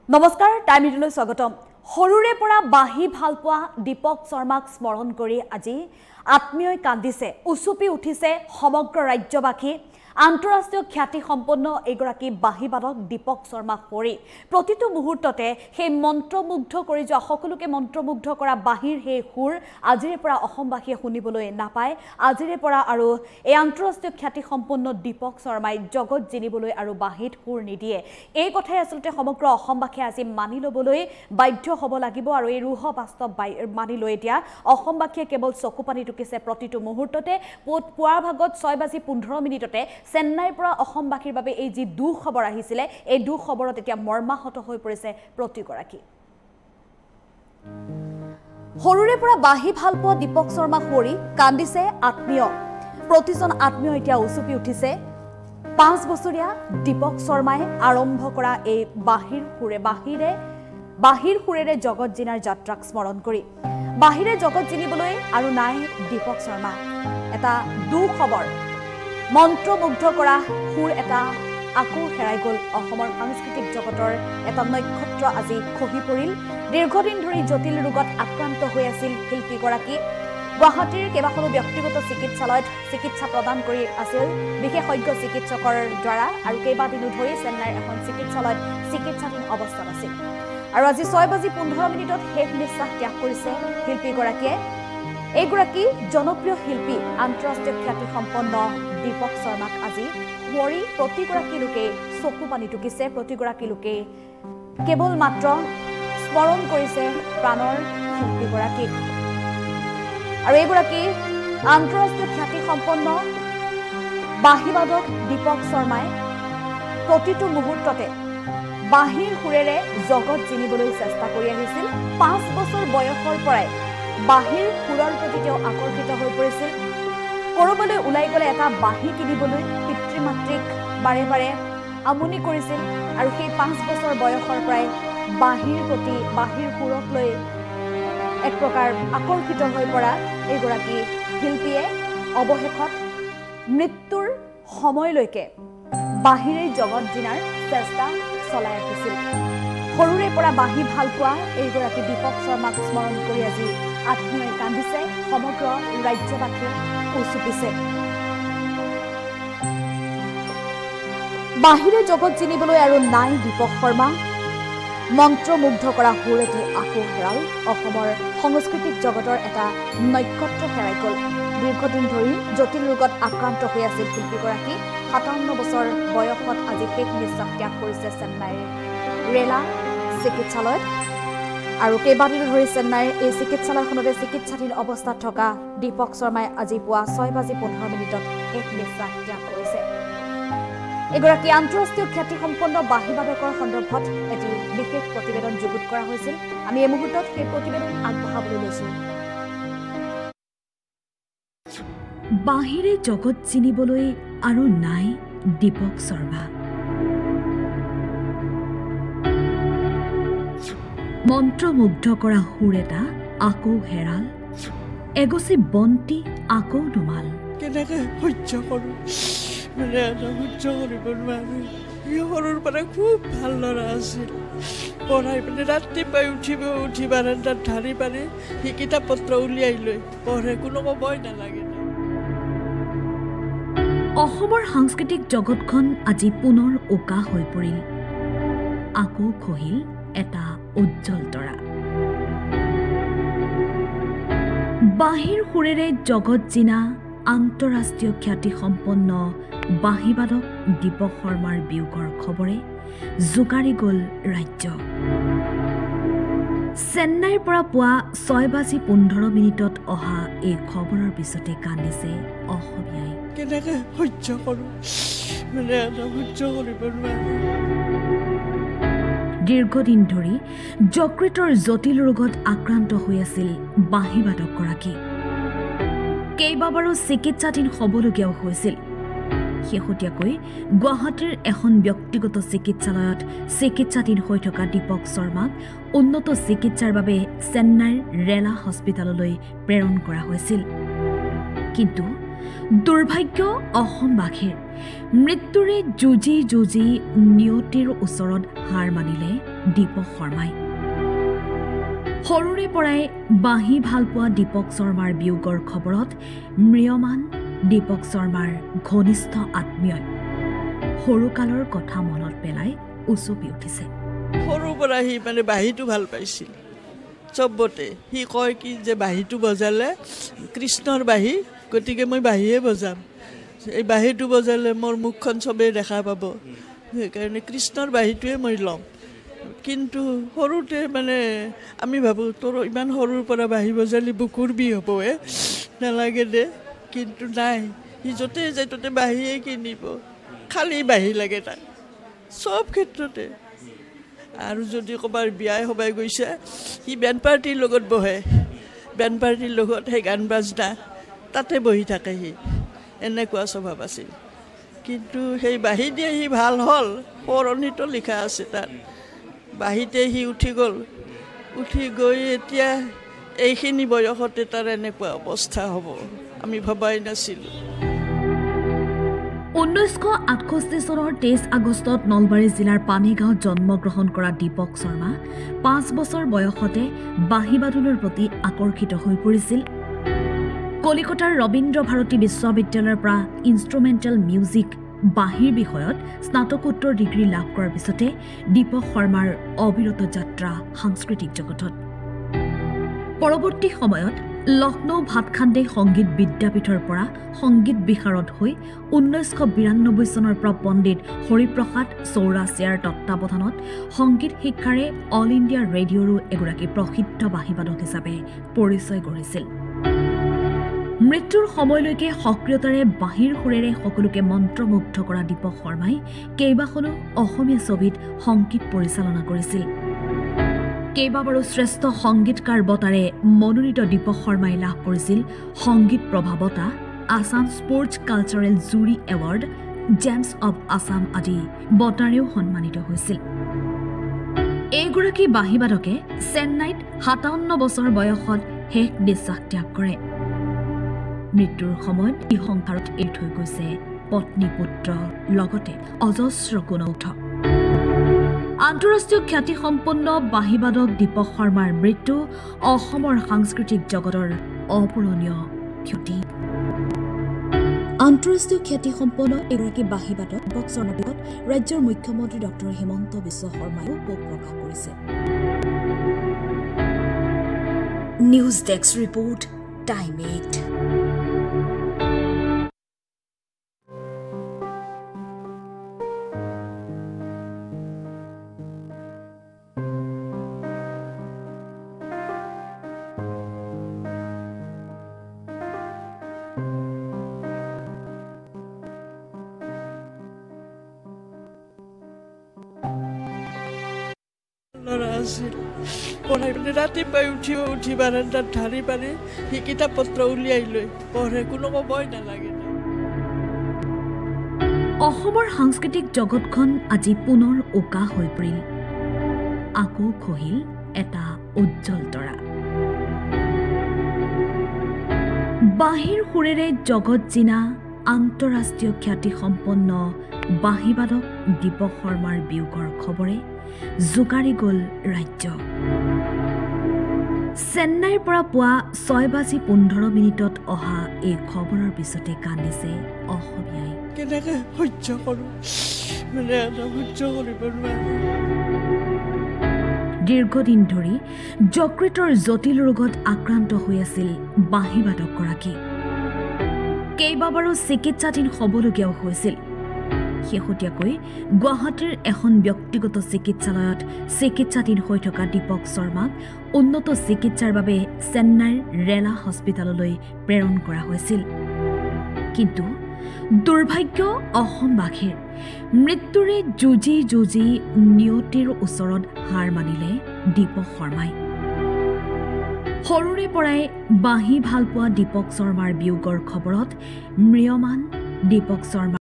নমস্কাৰ টাইম মিডিয়ালৈ স্বাগতম হৰুৰে পৰা বাহি ভাল পোৱা দীপক শৰ্মাক স্মৰণ কৰি আজি আত্মীয়ই কান্দিছে উচুপি উঠিছে সমগ্ৰ ৰাজ্যবাসী আন্তঃৰাষ্ট্ৰীয় খ্যাতি সম্পন্ন এগৰাকী বাহিবাদক দীপক শৰ্মা হৰি প্ৰতিটো মুহূৰ্ততে সেই মন্ত্ৰমুগ্ধ কৰি যোৱা সকলোকে মন্ত্ৰমুগ্ধ কৰা বাহিৰ সেই সুৰ আজিৰে পৰা অসমবাসীয়ে শুনিবলৈ নাপায় আজিৰে পৰা আৰু এই আন্তঃৰাষ্ট্ৰীয় খ্যাতি সম্পন্ন দীপক শৰ্মাই জগত জিনিবলৈ আৰু বাহিত সুৰ নিদিয়ে এই কথাই আসলতে সমগ্ৰ অসমবাসীয়ে আজি মানি লবলৈ বাধ্য হ'ব লাগিব আৰু এই ৰুহ বাস্তৱ মানি লৈ এতিয়া অসমবাসীয়ে কেৱল চকুপানী টুকিছে প্ৰতিটো মুহূৰ্ততে পুৱাৰ ভাগত 6:15 চেন্নাইৰ পৰা অসমবাসীৰ বাবে এই যি দুখ খবৰ আহিছিল এই দুখ খবৰত এতিয়া মৰ্মাহত হৈ পৰিছে প্ৰতিগৰাকী হৰুৰে পৰা বাহি ভাল পোৱা দীপক শৰ্মা হৰি কান্দিছে আত্মীয় প্ৰতিজন আত্মীয় এতিয়া উচুপি উঠিছে 5 বছৰীয়া দীপক শৰ্মাই আৰম্ভ কৰা এই বাহিৰ সুৰেৰে জগত জিনাৰ যাত্ৰাক স্মৰণ কৰি বাহিৰে জগত জিনিবলৈ আৰু নাই দীপক শৰ্মা এটা দুখ খবৰ মন্ত্ৰমুগ্ধ কৰা সুৰ এটা আকৌ হেৰাই গ'ল অসমৰ সাংস্কৃতিক জগতৰ এটা নক্ষত্ৰ আজি খহি পৰিল দীৰ্ঘদিন ধৰি জটিল ৰোগত আক্ৰান্ত হৈ আছিল শিল্পীগৰাকী গুৱাহাটীৰ কেইবাখনো ব্যক্তিগত চিকিৎসালয়ত চিকিৎসা প্ৰদান কৰি আছিল বিশেষজ্ঞ চিকিৎসকৰ দ্বাৰা আৰু কেইবাদিনো ধৰি চেন্নাইৰ এখন চিকিৎসালয়ত চিকিৎসাধীন অৱস্থাত আছিল আৰু আজি 6:15 শেষ নিশ্বাস ত্যাগ কৰিছে শিল্পীগৰাকীয়ে এইগৰাকী জনপ্ৰিয় শিল্পী আন্তঃৰাষ্ট্ৰীয় খ্যাতি সম্পন্ন দীপক শৰ্মাক আজি হৰি প্ৰতিগৰাকী লোকে চকু পানী টুকিছে প্ৰতিগৰাকী লোকে কেৱল মাত্ৰ স্মৰণ কৰিছে প্ৰাণৰ শিল্পীগৰাকীক আৰু এইগৰাকী আন্তঃৰাষ্ট্ৰীয় খ্যাতি সম্পন্ন বাহিবাদক দীপক শৰ্মাই প্ৰতিটো মুহূৰ্ততে বাহিৰ সুৰেৰে জগত জিনিবলৈ চেষ্টা কৰি আহিছিল 5 বছৰ বয়সৰ পৰাই বাহিৰ সুৰৰ প্ৰতি তেওঁ আকৰ্ষিত হৈ পৰিছিল কৰবালৈ ওলাই গ'লে এটা বাহি কিনিবলৈ পিতৃ মাতৃক বাৰে বাৰে আমনি কৰিছিল আৰু সেই 5 বছৰ বয়সৰ পৰাই বাহিৰ প্ৰতি বাহিৰ সুৰক লৈ এক প্ৰকাৰ আকৰ্ষিত হৈ পৰা এইগৰাকী শিল্পীয়ে অৱশেষত মৃত্যুৰ সময়লৈকে বাহিৰে জগত জিনাৰ চেষ্টা চলাই আহিছিল সৰুৰে পৰা বাহি ভাল পোৱা এইগৰাকী দীপক শৰ্মাক স্মৰণ কৰি আজি আত্মীয়ই কান্দিছে সমগ্ৰ ৰাজ্যবাসীয়ে উচুপিছে বাহিৰে জগত জিনিবলৈ আৰু নাই দীপক শৰ্মা মন্ত্ৰমুগ্ধ কৰা সুৰ এটি আকৌ হেৰাল অসমৰ সাংস্কৃতিক জগতৰ এটা নক্ষত্ৰ হেৰাই গ'ল দীৰ্ঘদিন ধৰি জটিল ৰোগত আক্ৰান্ত হৈ আছিল শিল্পীগৰাকী 57 বছৰ বয়সত আজি শেষ নিশ্বাস ত্যাগ কৰিছে চেন্নাইৰ ৰেলা চিকিৎসালয়ত আৰু কেইবাদিনো ধৰি চেন্নাইৰ এই চিকিৎসালয়খনতে চিকিৎসাধীন অৱস্থাত থকা দীপক শৰ্মাই আজি পুৱা 6:15 শেষ নিশ্বাস ত্যাগ কৰিছে এগৰাকী আন্তঃৰাষ্ট্ৰীয় খ্যাতি সম্পন্ন বাহিবাদকৰ সন্দৰ্ভত এটি বিশেষ প্ৰতিবেদন যুগুত কৰা হৈছিল আমি এই মুহূৰ্তত সেই প্ৰতিবেদন আগবঢ়াবলৈ লৈছো বাহিৰে জগত চিনিবলৈ আৰু নাই দীপক শৰ্মা মন্ত্ৰমুগ্ধ কৰা সুৰ এটা আকৌ হেৰাল এগছি বন্তি আকৌ নুমাল কেনেকৈ সহ্য কৰোঁ মানে সহ্য কৰিব নোৱাৰোঁ সৰুৰ পৰা খুব ভাল ল'ৰা আছিল পঢ়াই পিনে ৰাতিপুৱাই উঠি বাৰান্দাত ঢাৰি পাৰি সি কিতাপ পত্ৰ উলিয়াই লৈ পঢ়ে কোনো ক'বই নালাগে অসমৰ সাংস্কৃতিক জগতখন আজি পুনৰ উকা হৈ পৰিল আকৌ খহিল এটা উজ্জ্বল তৰা বাহিৰ সুৰেৰে জগত জিনা আন্তঃৰাষ্ট্ৰীয় খ্যাতি সম্পন্ন বাহিবাদক দীপক শৰ্মাৰ বিয়োগৰ খবৰে জোকাৰি গ'ল ৰাজ্য চেন্নাইৰ পৰা পুৱা 6:15 অহা এই খবৰৰ পিছতে কান্দিছে অসমীয়াই কেনেকৈ সহ্য কৰোঁ মানে সহ্য কৰিব নোৱাৰোঁ দীৰ্ঘদিন ধৰি যকৃতৰ জটিল ৰোগত আক্ৰান্ত হৈ আছিল বাহিবাদকগৰাকী কেইবাবাৰো চিকিৎসাধীন হ'বলগীয়াও হৈছিল শেহতীয়াকৈ গুৱাহাটীৰ এখন ব্যক্তিগত চিকিৎসালয়ত চিকিৎসাধীন হৈ থকা দীপক শৰ্মাক উন্নত চিকিৎসাৰ বাবে চেন্নাইৰ ৰেলা হস্পিটেললৈ প্ৰেৰণ কৰা হৈছিল কিন্তু দুৰ্ভাগ্য অসমবাসীৰ মৃত্যুৰে যুঁজি যুঁজি নিয়তিৰ ওচৰত হাৰ মানিলে দীপক শৰ্মাই সৰুৰে পৰাই বাঁহী ভাল পোৱা দীপক শৰ্মাৰ বিয়োগৰ খবৰত ম্ৰিয়মান দীপক শৰ্মাৰ ঘনিষ্ঠ আত্মীয়ই সৰুকালৰ কথা মনত পেলাই উচপি উঠিছে সৰুৰ পৰা সি মানে বাঁহীটো ভাল পাইছিল চবতে সি কয় কি যে বাঁহীটো বজালে কৃষ্ণৰ বাঁহী গতিকে মই বাঁহীয়ে বজাম এই বাঁহীটো বজালে মোৰ মুখখন চবেই দেখা পাব সেইকাৰণে কৃষ্ণৰ বাঁহীটোৱে মই ল'ম কিন্তু সৰুতে মানে আমি ভাবোঁ তোৰ ইমান সৰুৰ পৰা বাঁহী বজালি বুকুৰ বিষ হ'বহে নালাগে দে কিন্তু নাই সি য'তে যায় ত'তে বাঁহীয়ে কিনিব খালী বাঁহী লাগে তাক চব ক্ষেত্ৰতে আৰু যদি ক'ৰবাৰ বিয়াই সবাই গৈছে সি বেণ্ড পাৰ্টিৰ লগত বহে বেণ্ড পাৰ্টিৰ লগত সেই গান বাজনা তাতে বহি থাকে সি এনেকুৱা স্বভাৱ আছিল কিন্তু সেই বাঁহী দিয়ে সি ভাল হ'ল সোঁৱৰণিতো লিখা আছে তাত বাঁহীতে সি উঠি গ'ল উঠি গৈ এতিয়া এইখিনি বয়সতে তাৰ এনেকুৱা অৱস্থা হ'ব আমি ভবাই নাছিলোঁ 1968 চনৰ 23 আগষ্টত নলবাৰী জিলাৰ পানীগাঁৱত জন্মগ্ৰহণ কৰা দীপক শৰ্মা 5 বছৰ বয়সতে বাঁহী বাদনৰ প্ৰতি আকৰ্ষিত হৈ পৰিছিল কলিকতাৰ ৰবীন্দ্ৰ ভাৰতী বিশ্ববিদ্যালয়ৰ পৰা ইনষ্ট্ৰুমেণ্টেল মিউজিক বাঁহীৰ বিষয়ত স্নাতকোত্তৰ ডিগ্ৰী লাভ কৰাৰ পিছতে দীপক শৰ্মাৰ অবিৰত যাত্ৰা সাংস্কৃতিক জগতত পৰৱৰ্তী সময়ত লক্ষ্ণৌ ভাতখাণ্ডে সংগীত বিদ্যাপীঠৰ পৰা সংগীত বিশাৰদ হৈ 1992 চনৰ পৰা পণ্ডিত হৰিপ্ৰসাদ চৌৰাচিয়াৰ তত্বাৱধানত সংগীত শিক্ষাৰে অল ইণ্ডিয়া ৰেডিঅ'ৰো এগৰাকী প্ৰসিদ্ধ বাঁহীবাদক হিচাপে পৰিচয় গঢ়িছিল মৃত্যুৰ সময়লৈকে সক্ৰিয়তাৰে বাঁহীৰ সুৰেৰে সকলোকে মন্ত্ৰমুগ্ধ কৰা দীপক শৰ্মাই কেইবাখনো অসমীয়া ছবিত সংগীত পৰিচালনা কৰিছিল কেইবাবাৰো শ্ৰেষ্ঠ সংগীতকাৰ বঁটাৰে মনোনীত দীপক শৰ্মাই লাভ কৰিছিল সংগীত প্ৰভা বঁটা আছাম স্পৰ্টছ কালচাৰেল জুৰি এৱাৰ্ড জেমছ অৱ আছাম আদি বঁটাৰেও সন্মানিত হৈছিল এইগৰাকী বাঁহীবাদকে চেন্নাইত 57 বছৰ বয়সত শেষ নিশ্বাস ত্যাগ কৰে মৃত্যুৰ সময়ত ই সংসাৰত এৰি থৈ গৈছে পত্নী পুত্ৰ লগতে অজস্ৰ গুণৌধ আন্তঃৰাষ্ট্ৰীয় খ্যাতিসম্পন্ন বাঁহীবাদক দীপক শৰ্মাৰ মৃত্যু অসমৰ সাংস্কৃতিক জগতৰ অপূৰণীয় ক্ষতি আন্তঃৰাষ্ট্ৰীয় খ্যাতিসম্পন্ন এগৰাকী বাঁহীবাদক দীপক শৰ্মাৰ বিয়োগত ৰাজ্যৰ মুখ্যমন্ত্ৰী ডক্টৰ হিমন্ত বিশ্ব শৰ্মায়ো শোক প্ৰকাশ কৰিছে নিউজ ডেস্ক ৰিপৰ্ট টাইম 8 ল'ৰা আছিল পঢ়াই পিনে ৰাতিপুৱাই উঠি বাৰান্দাত ঢাৰি পাৰি সি কিতাপ পত্ৰ উলিয়াই লৈ পঢ়ে কোনো ক'বই নালাগে অসমৰ সাংস্কৃতিক জগতখন আজি পুনৰ উকা হৈ পৰিল আকৌ খহিল এটা উজ্জ্বল তৰা বাঁহীৰ সুৰেৰে জগত জিনা আন্তঃৰাষ্ট্ৰীয় খ্যাতিসম্পন্ন বাঁহীবাদক দীপক শৰ্মাৰ বিয়োগৰ খবৰে জোকাৰি গ'ল ৰাজ্য চেন্নাইৰ পৰা পুৱা 6:15 অহা এই খবৰৰ পিছতে কান্দিছে অসমীয়াই কেনেকৈ সহ্য কৰোঁ মানে সহ্য কৰিব নোৱাৰোঁ দীৰ্ঘদিন ধৰি যকৃতৰ জটিল ৰোগত আক্ৰান্ত হৈ আছিল বাঁহীবাদকগৰাকী কেইবাবাৰো চিকিৎসাধীন হ'বলগীয়াও হৈছিল শেহতীয়াকৈ গুৱাহাটীৰ এখন ব্যক্তিগত চিকিৎসালয়ত চিকিৎসাধীন হৈ থকা দীপক শৰ্মাক উন্নত চিকিৎসাৰ বাবে চেন্নাইৰ ৰেলা হস্পিটেললৈ প্ৰেৰণ কৰা হৈছিল কিন্তু দুৰ্ভাগ্য অসমবাসীৰ মৃত্যুৰে যুঁজি যুঁজি নিয়তিৰ ওচৰত হাৰ মানিলে দীপক শৰ্মাই সৰুৰে পৰাই বাঁহী ভাল পোৱা দীপক শৰ্মাৰ বিয়োগৰ খবৰত ম্ৰিয়মান দীপক শৰ্মা